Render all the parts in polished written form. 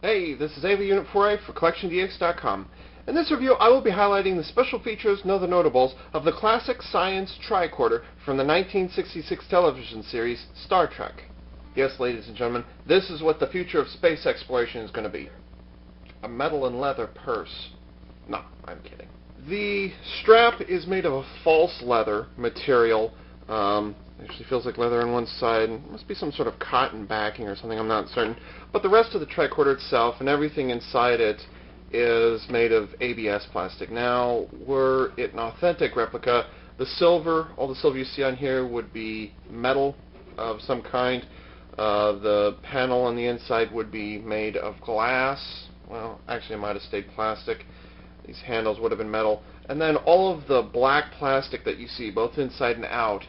Hey, this is Ava Unit 4A for CollectionDX.com. In this review, I will be highlighting the special features and other notables of the classic Science Tricorder from the 1966 television series Star Trek. Yes, ladies and gentlemen, this is what the future of space exploration is going to be. A metal and leather purse. No, I'm kidding. The strap is made of a false leather material. Actually feels like leather on one side. It must be some sort of cotton backing or something, I'm not certain. But the rest of the tricorder itself and everything inside it is made of ABS plastic. Now, were it an authentic replica, the silver, all the silver you see on here would be metal of some kind. The panel on the inside would be made of glass. Well, actually it might have stayed plastic. These handles would have been metal. And then all of the black plastic that you see, both inside and out,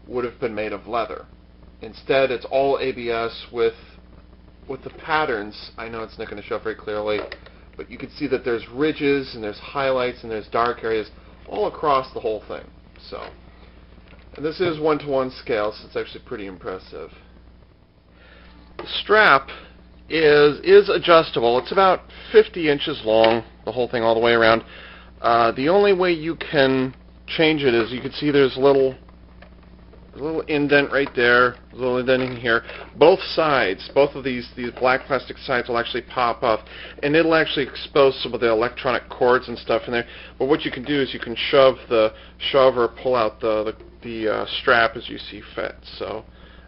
would have been made of leather. Instead, it's all ABS with the patterns. I know it's not going to show up very clearly, but you can see that there's ridges and there's highlights and there's dark areas all across the whole thing. So, and this is 1:1 scale, so it's actually pretty impressive. The strap is adjustable. It's about 50 inches long, the whole thing all the way around. The only way you can change it is you can see there's a little indent right there, a little indent in here. Both sides, both of these black plastic sides will actually pop up, and it'll actually expose some of the electronic cords and stuff in there. But what you can do is you can shove or pull out the strap as you see fit. So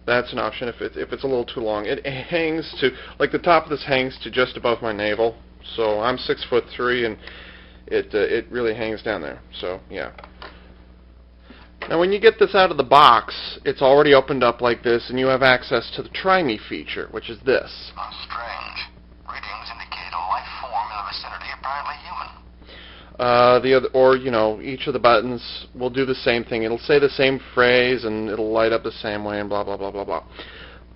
that's an option if it's a little too long. It hangs to, like, the top of this hangs to just above my navel. So I'm 6'3", and it really hangs down there. So yeah. Now when you get this out of the box, it's already opened up like this, and you have access to the Try Me feature, which is this. Strange. Readings indicate a life form in the vicinity, apparently human. Each of the buttons will do the same thing. It'll say the same phrase, and it'll light up the same way, and blah, blah, blah, blah, blah.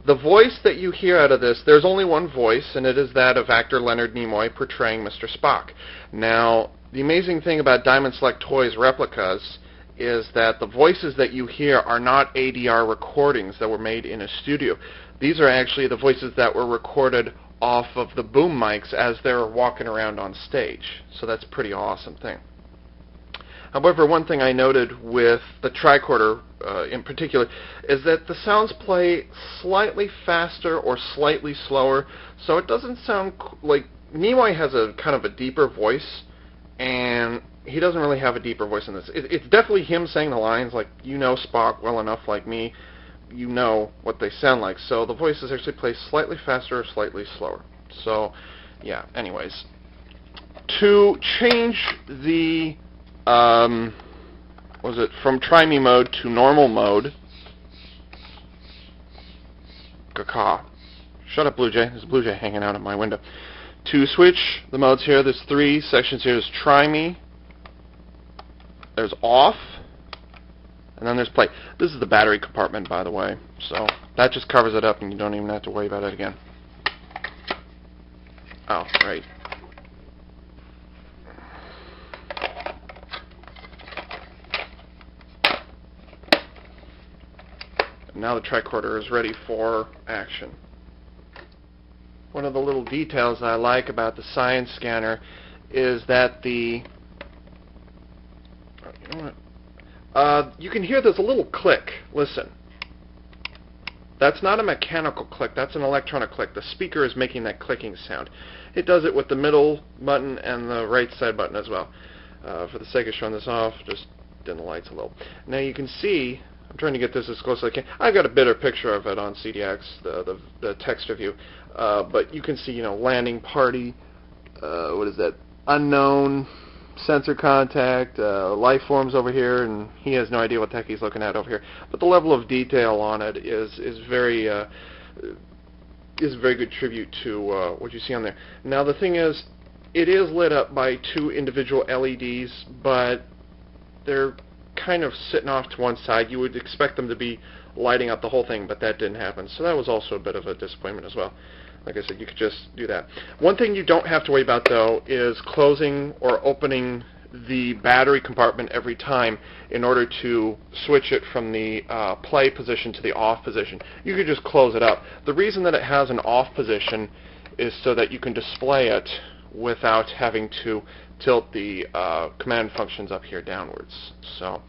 The voice that you hear out of this, there's only one voice, and it is that of actor Leonard Nimoy portraying Mr. Spock. Now, the amazing thing about Diamond Select Toys replicas is that the voices that you hear are not ADR recordings that were made in a studio. These are actually the voices that were recorded off of the boom mics as they were walking around on stage. So that's a pretty awesome thing. However, one thing I noted with the tricorder in particular is that the sounds play slightly faster or slightly slower, so it doesn't sound like Nimoy has a kind of a deeper voice, and he doesn't really have a deeper voice in this. It's definitely him saying the lines, like, you know Spock well enough, like me, you know what they sound like. So the voices actually play slightly faster or slightly slower. So, yeah, anyways. To change the, from Try Me mode to normal mode, caw. Shut up, Blue Jay. There's a Blue Jay hanging out at my window. To switch the modes here, there's 3 sections here. There's Try Me, there's Off, and then there's Play. This is the battery compartment, by the way, so that just covers it up and you don't even have to worry about it again. Oh, right. Now the tricorder is ready for action. One of the little details I like about the Science scanner is that you can hear there's a little click. Listen. That's not a mechanical click, that's an electronic click. The speaker is making that clicking sound. It does it with the middle button and the right side button as well. For the sake of showing this off, just dim the lights a little. Now you can see, I'm trying to get this as close as I can. I've got a better picture of it on CDX, the text review. But you can see, landing party, what is that, unknown, sensor contact, life forms over here, and he has no idea what the heck he's looking at over here. But the level of detail on it is a very good tribute to what you see on there. Now the thing is, it is lit up by 2 individual LEDs, but they're kind of sitting off to one side. You would expect them to be lighting up the whole thing, but that didn't happen. So that was also a bit of a disappointment as well. Like I said, you could just do that. One thing you don't have to worry about, though, is closing or opening the battery compartment every time in order to switch it from the play position to the off position. You could just close it up. The reason that it has an off position is so that you can display it without having to tilt the command functions up here downwards. So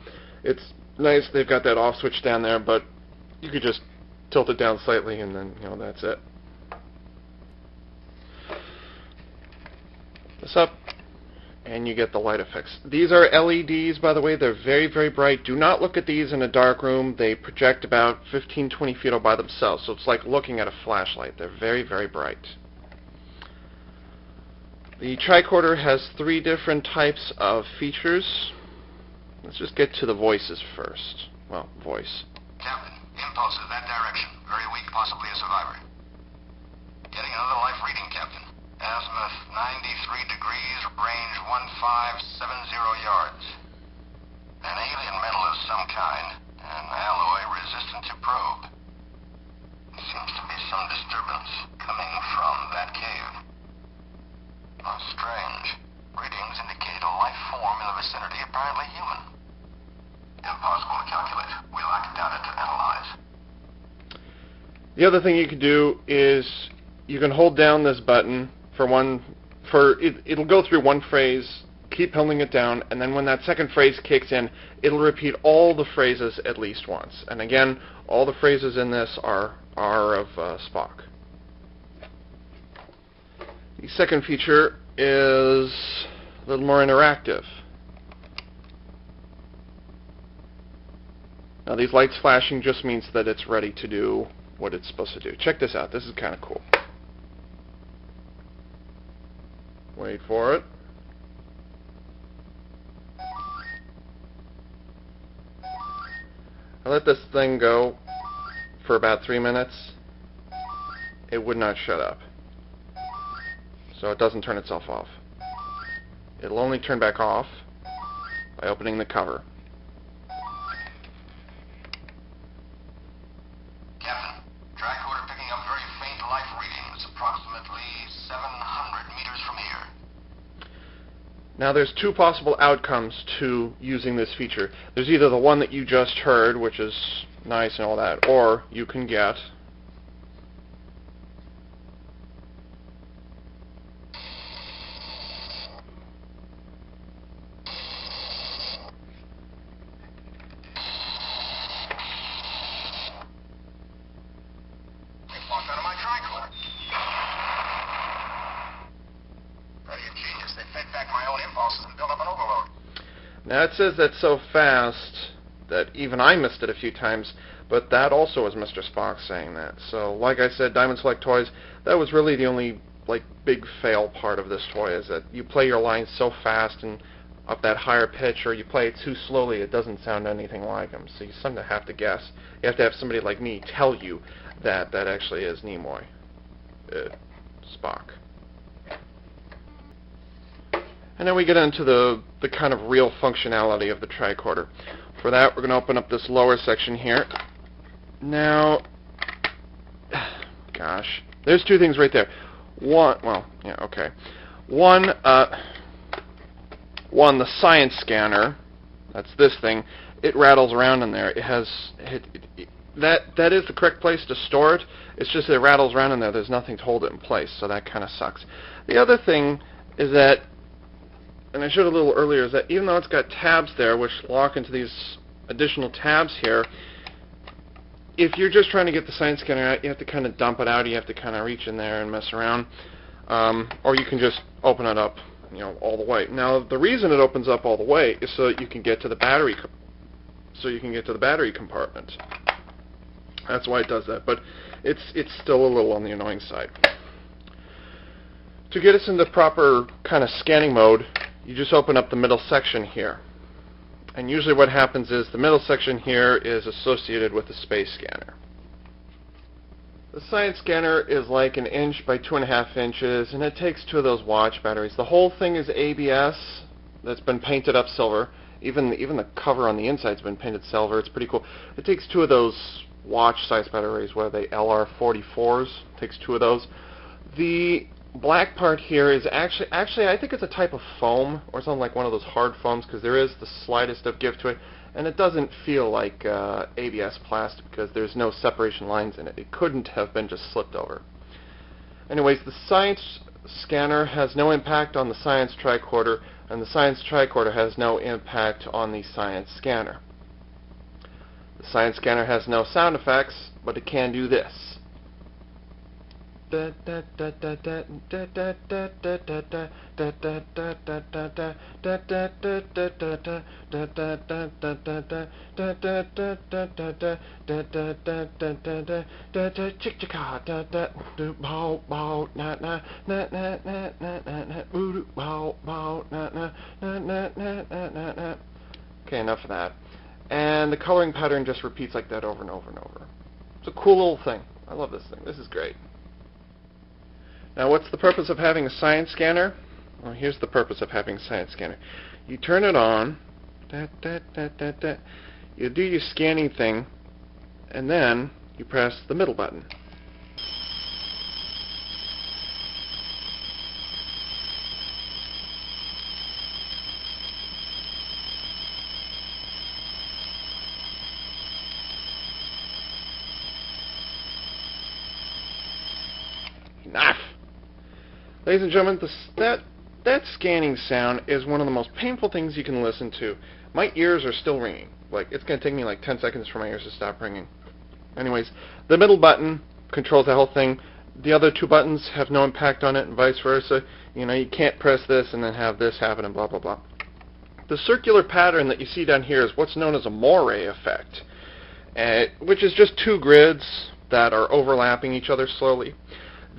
it's nice they've got that off switch down there, but you could just tilt it down slightly and then, that's it. This up, and you get the light effects. These are LEDs, by the way. They're very, very bright. Do not look at these in a dark room. They project about 15-20 feet all by themselves, so it's like looking at a flashlight. They're very, very bright. The tricorder has 3 different types of features. Let's just get to the voices first. Well, voice. Captain, impulses that direction. Very weak, possibly a survivor. Getting another life reading, Captain. Azimuth 93 degrees, range 1570 yards. An alien metal of some kind, an alloy resistant to probe. Seems to be some disturbance coming from that cave. Oh, strange. Readings indicate a life form in the vicinity, apparently human. Impossible to calculate. We lack data to analyze. The other thing you can do is you can hold down this button it'll go through one phrase, keep holding it down, and then when that second phrase kicks in, it'll repeat all the phrases at least once. And again, all the phrases in this are of Spock. The second feature is a little more interactive. Now these lights flashing just means that it's ready to do what it's supposed to do. Check this out. This is kind of cool. Wait for it. I let this thing go for about 3 minutes. It would not shut up. So it doesn't turn itself off. It'll only turn back off by opening the cover. Captain, tricorder picking up very faint life readings, approximately 700 meters from here. Now there's 2 possible outcomes to using this feature. There's either the one that you just heard, which is nice and all that, or you can get Now it says that's so fast that even I missed it a few times, but that also was Mr. Spock saying that. So like I said, Diamond Select Toys, that was really the only big fail part of this toy, is that you play your lines so fast and up that higher pitch, or you play it too slowly, it doesn't sound anything like them. So you sort of have to guess. You have to have somebody like me tell you that that actually is Nimoy, Spock. And then we get into the kind of real functionality of the tricorder. For that, we're going to open up this lower section here. Now, gosh, there's 2 things right there. One, the science scanner. That's this thing. It rattles around in there. It has that is the correct place to store it. It's just that it rattles around in there. There's nothing to hold it in place, so that kind of sucks. The other thing is that, and I showed a little earlier, is that even though it's got tabs there which lock into these additional tabs here, if you're just trying to get the science scanner out, you have to kind of dump it out. You have to kind of reach in there and mess around, or you can just open it up, all the way. Now, the reason it opens up all the way is so that you can get to the battery. Compartment. That's why it does that. But it's still a little on the annoying side. To get us into proper kind of scanning mode, you just open up the middle section here. And usually what happens is the middle section here is associated with the space scanner. The science scanner is like 1 inch by 2.5 inches, and it takes 2 of those watch batteries. The whole thing is ABS that's been painted up silver. Even the cover on the inside's been painted silver. It's pretty cool. It takes 2 of those watch size batteries, what are they, LR44s? It takes 2 of those. The black part here is actually I think it's a type of foam, or something like one of those hard foams, because there is the slightest of give to it, and it doesn't feel like ABS plastic because there's no separation lines in it. It couldn't have been just slipped over. Anyways, the Science scanner has no impact on the Science Tricorder, and the Science Tricorder has no impact on the Science scanner. The Science scanner has no sound effects, but it can do this. Okay, enough of that. And the coloring pattern just repeats like that over and over and over. It's a cool little thing. I love this thing. This is great. Now, what's the purpose of having a Science scanner? Well, here's the purpose of having a Science scanner. You turn it on, you do your scanning thing, and then you press the middle button. Enough! Ladies and gentlemen, that scanning sound is one of the most painful things you can listen to. My ears are still ringing. Like, it's going to take me like 10 seconds for my ears to stop ringing. Anyways, the middle button controls the whole thing. The other two buttons have no impact on it, and vice versa. You know, you can't press this and then have this happen and blah, blah, blah. The circular pattern that you see down here is what's known as a moire effect, which is just two grids that are overlapping each other slowly.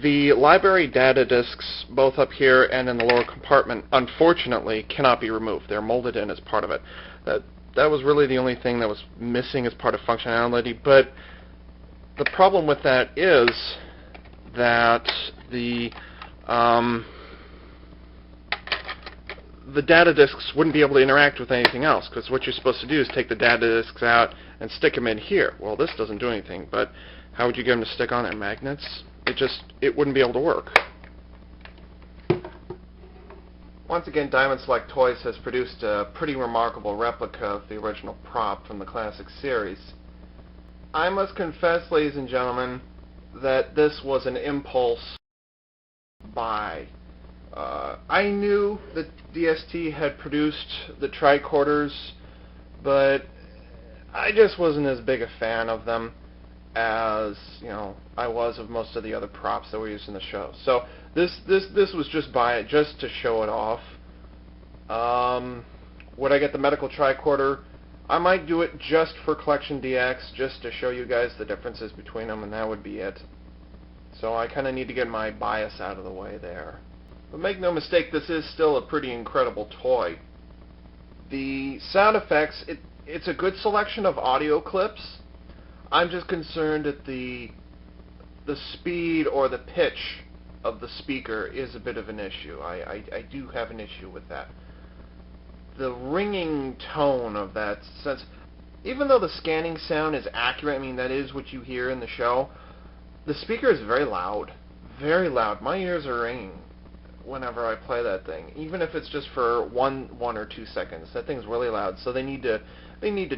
The library data disks, both up here and in the lower compartment, unfortunately cannot be removed. They're molded in as part of it. That was really the only thing that was missing as part of functionality, but the problem with that is that the data disks wouldn't be able to interact with anything else, because what you're supposed to do is take the data disks out and stick them in here. Well, this doesn't do anything, but how would you get them to stick on there? Magnets? It wouldn't be able to work. Once again, Diamond Select Toys has produced a pretty remarkable replica of the original prop from the classic series. I must confess, ladies and gentlemen, that this was an impulse buy. I knew that DST had produced the tricorders, but I just wasn't as big a fan of them as, you know, I was of most of the other props that were used in the show. So this was just buy it just to show it off. Would I get the medical tricorder? I might do it just for CollectionDX, just to show you guys the differences between them, and that would be it. So I kind of need to get my bias out of the way there. But make no mistake, this is still a pretty incredible toy. The sound effects, it's a good selection of audio clips. I'm just concerned that the speed or the pitch of the speaker is a bit of an issue. I do have an issue with that. The ringing tone of that sense, even though the scanning sound is accurate, I mean, that is what you hear in the show, the speaker is very loud. Very loud. My ears are ringing whenever I play that thing, even if it's just for one or 2 seconds. That thing's really loud, so they need to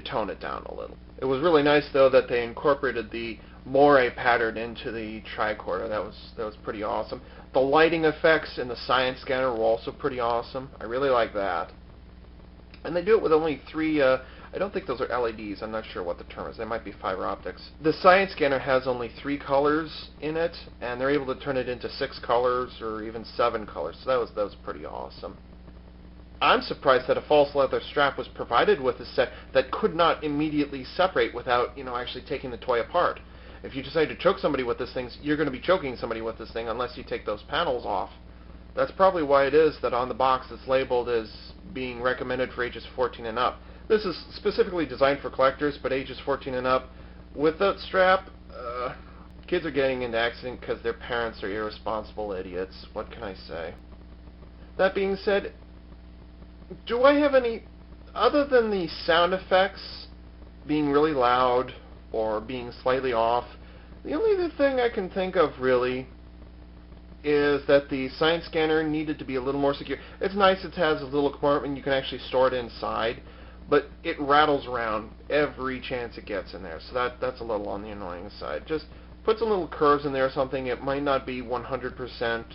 tone it down a little. It was really nice, though, that they incorporated the moire pattern into the tricorder. That was pretty awesome. The lighting effects in the Science scanner were also pretty awesome. I really like that. And they do it with only 3, I don't think those are LEDs. I'm not sure what the term is. They might be fiber optics. The Science scanner has only 3 colors in it, and they're able to turn it into 6 colors or even 7 colors. So that was pretty awesome. I'm surprised that a false leather strap was provided with a set that could not immediately separate without, you know, actually taking the toy apart. If you decide to choke somebody with this thing, you're going to be choking somebody with this thing unless you take those panels off. That's probably why it is that on the box it's labeled as being recommended for ages 14 and up. This is specifically designed for collectors, but ages 14 and up. With that strap, kids are getting into accidents because their parents are irresponsible idiots. What can I say? That being said, do I have any, other than the sound effects being really loud or being slightly off, the only other thing I can think of really is that the Science scanner needed to be a little more secure. It's nice it has a little compartment, you can actually store it inside, but it rattles around every chance it gets in there, so that's a little on the annoying side. Just put some little curves in there or something. It might not be 100%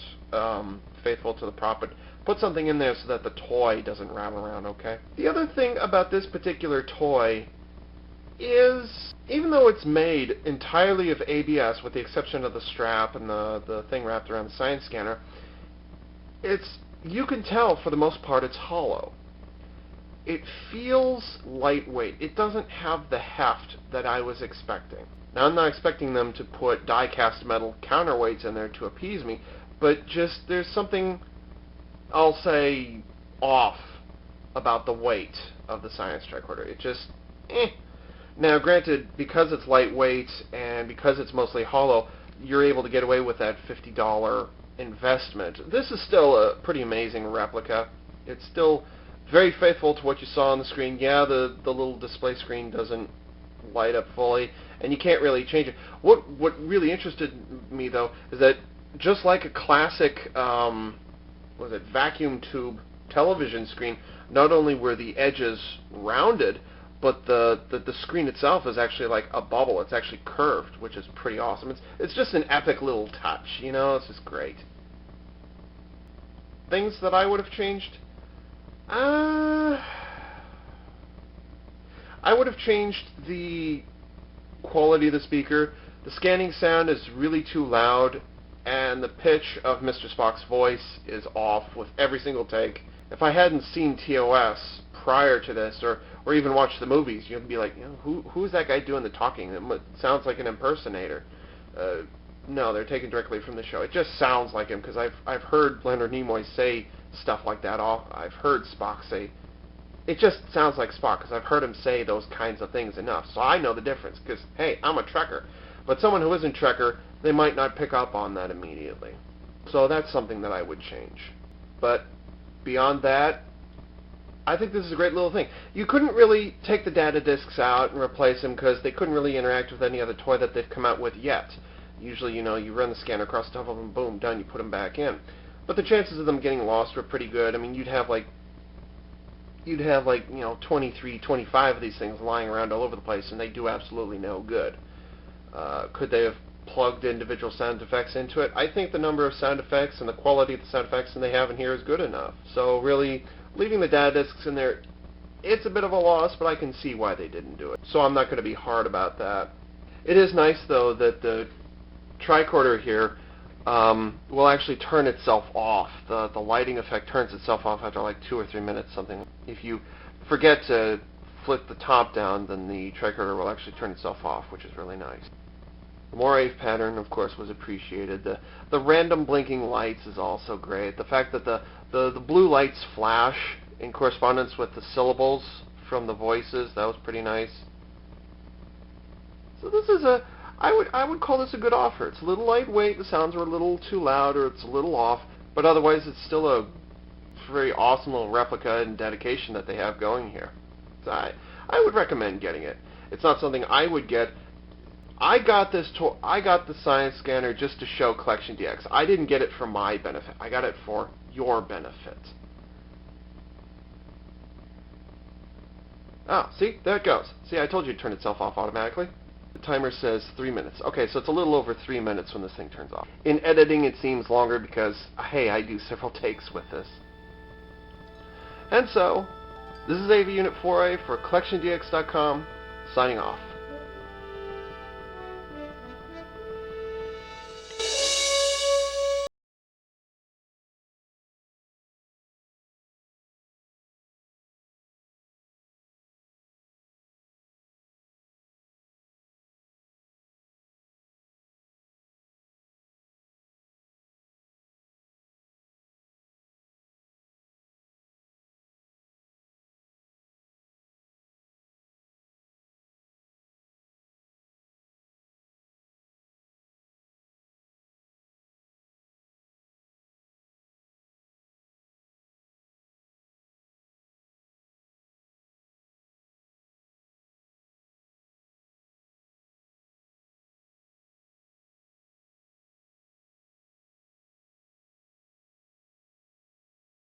faithful to the prop, but put something in there so that the toy doesn't rattle around, okay? The other thing about this particular toy is, even though it's made entirely of ABS, with the exception of the strap and the thing wrapped around the science scanner, you can tell for the most part it's hollow. It feels lightweight. It doesn't have the heft that I was expecting. Now, I'm not expecting them to put die-cast metal counterweights in there to appease me, but just there's something, I'll say, off about the weight of the Science Tricorder. It just, Now, granted, because it's lightweight and because it's mostly hollow, you're able to get away with that $50 investment. This is still a pretty amazing replica. It's still very faithful to what you saw on the screen. Yeah, the little display screen doesn't light up fully, and you can't really change it. What really interested me, though, is that just like a classic vacuum tube television screen, not only were the edges rounded, but the screen itself is actually like a bubble. It's actually curved, which is pretty awesome. It's just an epic little touch, you know? It's just great. Things that I would have changed? I would have changed the quality of the speaker. The scanning sound is really too loud, and the pitch of Mr. Spock's voice is off with every single take. If I hadn't seen TOS prior to this, or even watched the movies, you'd be like, who's that guy doing the talking? It sounds like an impersonator. No, they're taken directly from the show. It just sounds like him, because I've heard Leonard Nimoy say stuff like that. I've heard Spock say, it just sounds like Spock, because I've heard him say those kinds of things enough. So I know the difference, because, hey, I'm a Trekker. But someone who isn't Trekker, they might not pick up on that immediately. So that's something that I would change. But beyond that, I think this is a great little thing. You couldn't really take the data disks out and replace them, because they couldn't really interact with any other toy that they've come out with yet. Usually, you run the scanner across the top of them, boom, done, you put them back in. But the chances of them getting lost were pretty good. I mean, you'd have 23, 25 of these things lying around all over the place, and they do absolutely no good. Could they have plugged individual sound effects into it? I think the number of sound effects and the quality of the sound effects that they have in here is good enough. So really, leaving the data disks in there, it's a bit of a loss, but I can see why they didn't do it. So I'm not going to be hard about that. It is nice, though, that the tricorder here will actually turn itself off. The lighting effect turns itself off after like 2 or 3 minutes, something. If you forget to flip the top down, then the tricorder will actually turn itself off, which is really nice. The moire pattern, of course, was appreciated. The random blinking lights is also great. The fact that the blue lights flash in correspondence with the syllables from the voices, that was pretty nice. So this is I would call this a good offer. It's a little lightweight, the sounds are a little too loud, or it's a little off, but otherwise it's still a very awesome little replica and dedication that they have going here. So I would recommend getting it. It's not something I would get. I got the Science Scanner just to show CollectionDX. I didn't get it for my benefit. I got it for your benefit. Ah, see? There it goes. See, I told you to turn itself off automatically. The timer says 3 minutes. Okay, so it's a little over 3 minutes when this thing turns off. In editing, it seems longer because, hey, I do several takes with this. And so, this is AV Unit 4A for CollectionDX.com, signing off.